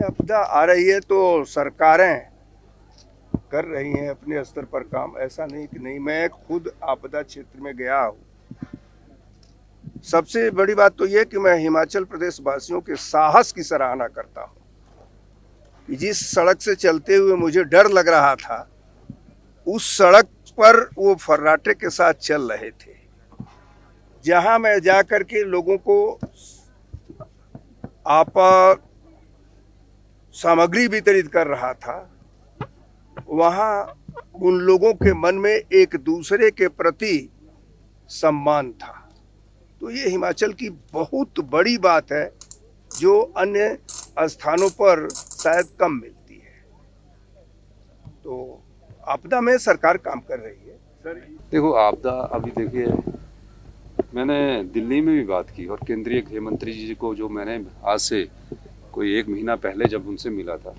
आपदा आ रही है तो सरकारें कर रही हैं अपने स्तर पर काम, ऐसा नहीं कि नहीं। मैं खुद आपदा क्षेत्र में गया हूँ। सबसे बड़ी बात तो ये कि मैं हिमाचल प्रदेश वासियों के साहस की सराहना करता हूँ कि जिस सड़क से चलते हुए मुझे डर लग रहा था, उस सड़क पर वो फर्राटे के साथ चल रहे थे। जहां मैं जाकर के लोगों को आपात सामग्री वितरित कर रहा था, वहां उन लोगों के मन में एक दूसरे के प्रति सम्मान था। तो ये हिमाचल की बहुत बड़ी बात है, जो अन्य स्थानों पर शायद कम मिलती है। तो आपदा में सरकार काम कर रही है। सर देखो, आपदा अभी देखिए, मैंने दिल्ली में भी बात की और केंद्रीय गृह मंत्री जी को, जो मैंने आज से कोई 1 महीना पहले जब उनसे मिला था,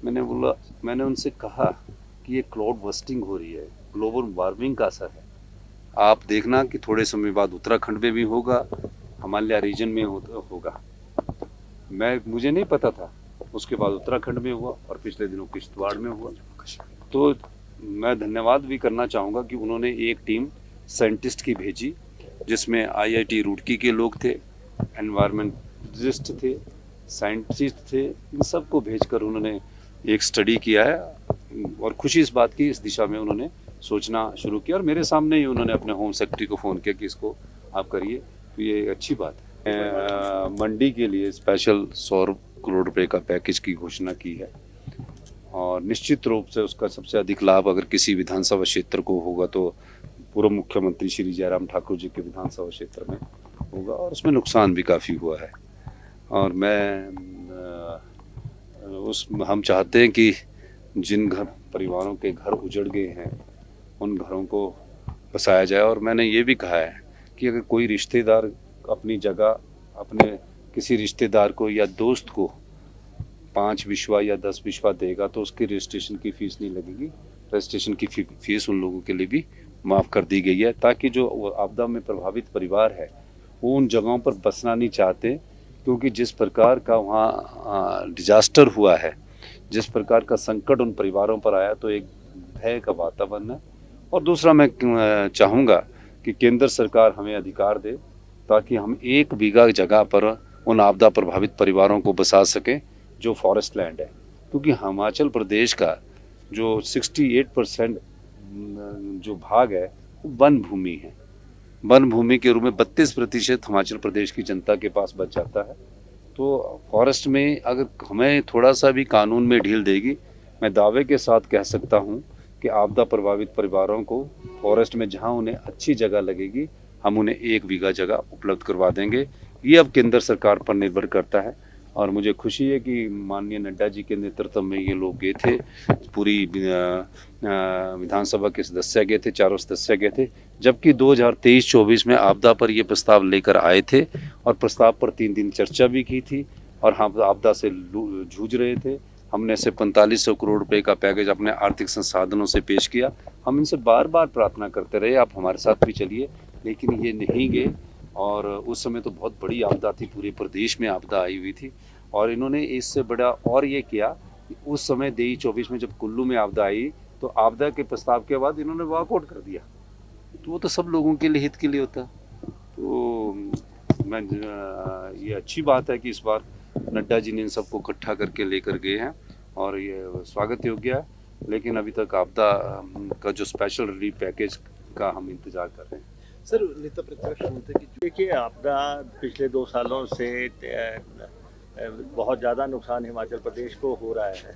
मैंने उनसे कहा कि ये क्लाउड बस्टिंग हो रही है, ग्लोबल वार्मिंग का असर है। आप देखना कि थोड़े समय बाद उत्तराखंड में भी होगा, हिमालय रीजन में होगा। मुझे नहीं पता था, उसके बाद उत्तराखंड में हुआ और पिछले दिनों किश्तवाड़ में हुआ। तो मैं धन्यवाद भी करना चाहूँगा कि उन्होंने एक टीम साइंटिस्ट की भेजी, जिसमें IIT रुड़की के लोग थे, एनवायरमेंटलिस्ट थे, साइंटिस्ट थे। इन सबको भेजकर उन्होंने एक स्टडी किया है और खुशी इस बात की, इस दिशा में उन्होंने सोचना शुरू किया और मेरे सामने ही उन्होंने अपने होम सेक्रेटरी को फ़ोन किया कि इसको आप करिए। तो ये अच्छी बात है। मंडी के लिए स्पेशल 100 करोड़ रुपए का पैकेज की घोषणा की है और निश्चित रूप से उसका सबसे अधिक लाभ अगर किसी विधानसभा क्षेत्र को होगा तो पूर्व मुख्यमंत्री श्री जयराम ठाकुर जी के विधानसभा क्षेत्र में होगा और उसमें नुकसान भी काफ़ी हुआ है। और हम चाहते हैं कि जिन परिवारों के घर उजड़ गए हैं, उन घरों को बसाया जाए। और मैंने ये भी कहा है कि अगर कोई रिश्तेदार अपनी जगह अपने किसी रिश्तेदार को या दोस्त को 5 विश्वा या 10 विश्वा देगा तो उसकी रजिस्ट्रेशन की फ़ीस नहीं लगेगी। रजिस्ट्रेशन की फ़ीस उन लोगों के लिए भी माफ़ कर दी गई है, ताकि जो आपदा में प्रभावित परिवार है वो उन जगहों पर बसना नहीं चाहते, क्योंकि जिस प्रकार का वहाँ डिजास्टर हुआ है, जिस प्रकार का संकट उन परिवारों पर आया, तो एक भय का वातावरण है। और दूसरा मैं चाहूँगा कि केंद्र सरकार हमें अधिकार दे ताकि हम 1 बीघा जगह पर उन आपदा प्रभावित परिवारों को बसा सकें जो फॉरेस्ट लैंड है, क्योंकि हिमाचल प्रदेश का जो 68% जो भाग है वो वन भूमि है। वन भूमि के रूप में 32% हिमाचल प्रदेश की जनता के पास बच जाता है। तो फॉरेस्ट में अगर हमें थोड़ा सा भी कानून में ढील देगी, मैं दावे के साथ कह सकता हूँ कि आपदा प्रभावित परिवारों को फॉरेस्ट में जहाँ उन्हें अच्छी जगह लगेगी, हम उन्हें 1 बीघा जगह उपलब्ध करवा देंगे। ये अब केंद्र सरकार पर निर्भर करता है और मुझे खुशी है कि माननीय नड्डा जी के नेतृत्व में ये लोग गए थे, पूरी विधानसभा के सदस्य गए थे, चारों सदस्य गए थे, जबकि 2023-24 में आपदा पर ये प्रस्ताव लेकर आए थे और प्रस्ताव पर 3 दिन चर्चा भी की थी और हम आपदा से जूझ रहे थे। हमने इसे 4500 करोड़ रुपए का पैकेज अपने आर्थिक संसाधनों से पेश किया। हम इनसे बार बार प्रार्थना करते रहे, आप हमारे साथ भी चलिए, लेकिन ये नहीं गए। और उस समय तो बहुत बड़ी आपदा थी, पूरे प्रदेश में आपदा आई हुई थी और इन्होंने इससे बड़ा और ये किया कि उस समय 23-24 में जब कुल्लू में आपदा आई, तो आपदा के प्रस्ताव के बाद इन्होंने वॉकआउट कर दिया। तो वो तो सब लोगों के लिए, हित के लिए होता। तो ये अच्छी बात है कि इस बार नड्डा जी ने इन सबको इकट्ठा करके लेकर गए हैं और ये स्वागत योग्य है। लेकिन अभी तक आपदा का जो स्पेशल रिलीफ पैकेज का हम इंतजार कर रहे हैं। सर, नेता प्रतिपक्ष बोलते कि देखिए, आपदा पिछले 2 सालों से बहुत ज़्यादा नुकसान हिमाचल प्रदेश को हो रहा है।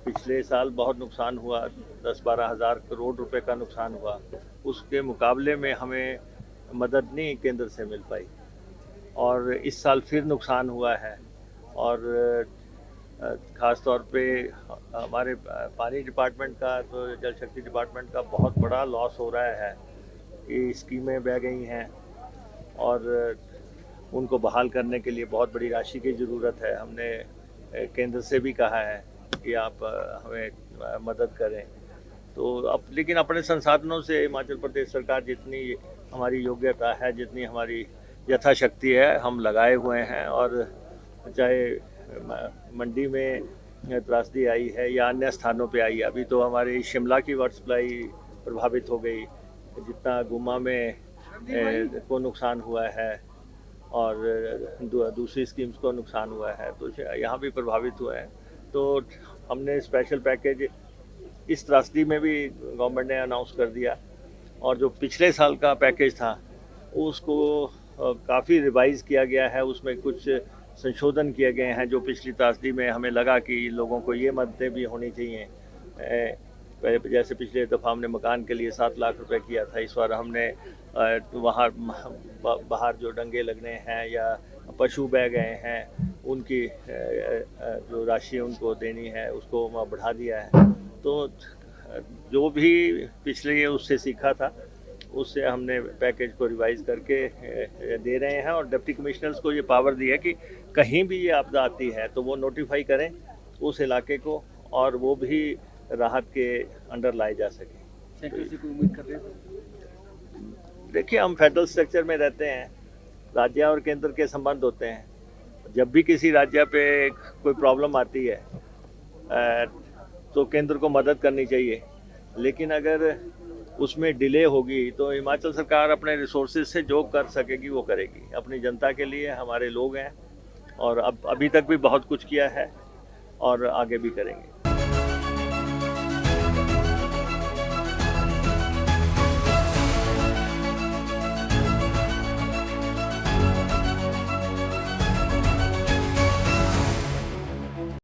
पिछले साल बहुत नुकसान हुआ, 10-12 हज़ार करोड़ रुपए का नुकसान हुआ। उसके मुकाबले में हमें मदद नहीं केंद्र से मिल पाई और इस साल फिर नुकसान हुआ है। और ख़ास तौर पे हमारे पानी डिपार्टमेंट का, तो जल शक्ति डिपार्टमेंट का बहुत बड़ा लॉस हो रहा है कि स्कीमें बह गई हैं और उनको बहाल करने के लिए बहुत बड़ी राशि की ज़रूरत है। हमने केंद्र से भी कहा है कि आप हमें मदद करें। तो अब लेकिन अपने संसाधनों से हिमाचल प्रदेश सरकार जितनी हमारी योग्यता है, जितनी हमारी यथाशक्ति है, हम लगाए हुए हैं। और चाहे मंडी में त्रासदी आई है या अन्य स्थानों पे आई है। अभी तो हमारी शिमला की वाटर सप्लाई प्रभावित हो गई, जितना गुम्मा में को नुकसान हुआ है और दूसरी स्कीम्स को नुकसान हुआ है, तो यहाँ भी प्रभावित हुआ है। तो हमने स्पेशल पैकेज इस त्रासदी में भी गवर्नमेंट ने अनाउंस कर दिया, और जो पिछले साल का पैकेज था उसको काफ़ी रिवाइज किया गया है। उसमें कुछ संशोधन किए गए हैं जो पिछली त्रासदी में हमें लगा कि लोगों को ये मददें भी होनी चाहिए। जैसे पिछले दफ़ा हमने मकान के लिए 7 लाख रुपए किया था, इस बार हमने वहाँ बाहर जो डंगे लगने हैं या पशु बह गए हैं उनकी जो राशि उनको देनी है उसको बढ़ा दिया है। तो जो भी पिछले ये उससे सीखा था उससे हमने पैकेज को रिवाइज करके दे रहे हैं, और डिप्टी कमिश्नर्स को ये पावर दी है कि कहीं भी ये आपदा आती है तो वो नोटिफाई करें उस इलाके को, और वो भी राहत के अंडर लाए जा सकें। सेक्टर से कोई उम्मीद कर रहे हैं? देखिए, हम फेडरल स्ट्रक्चर में रहते हैं, राज्य और केंद्र के संबंध होते हैं। जब भी किसी राज्य पे कोई प्रॉब्लम आती है तो केंद्र को मदद करनी चाहिए, लेकिन अगर उसमें डिले होगी तो हिमाचल सरकार अपने रिसोर्सेज से जो कर सकेगी वो करेगी। अपनी जनता के लिए हमारे लोग हैं, और अब अभी तक भी बहुत कुछ किया है और आगे भी करेंगे।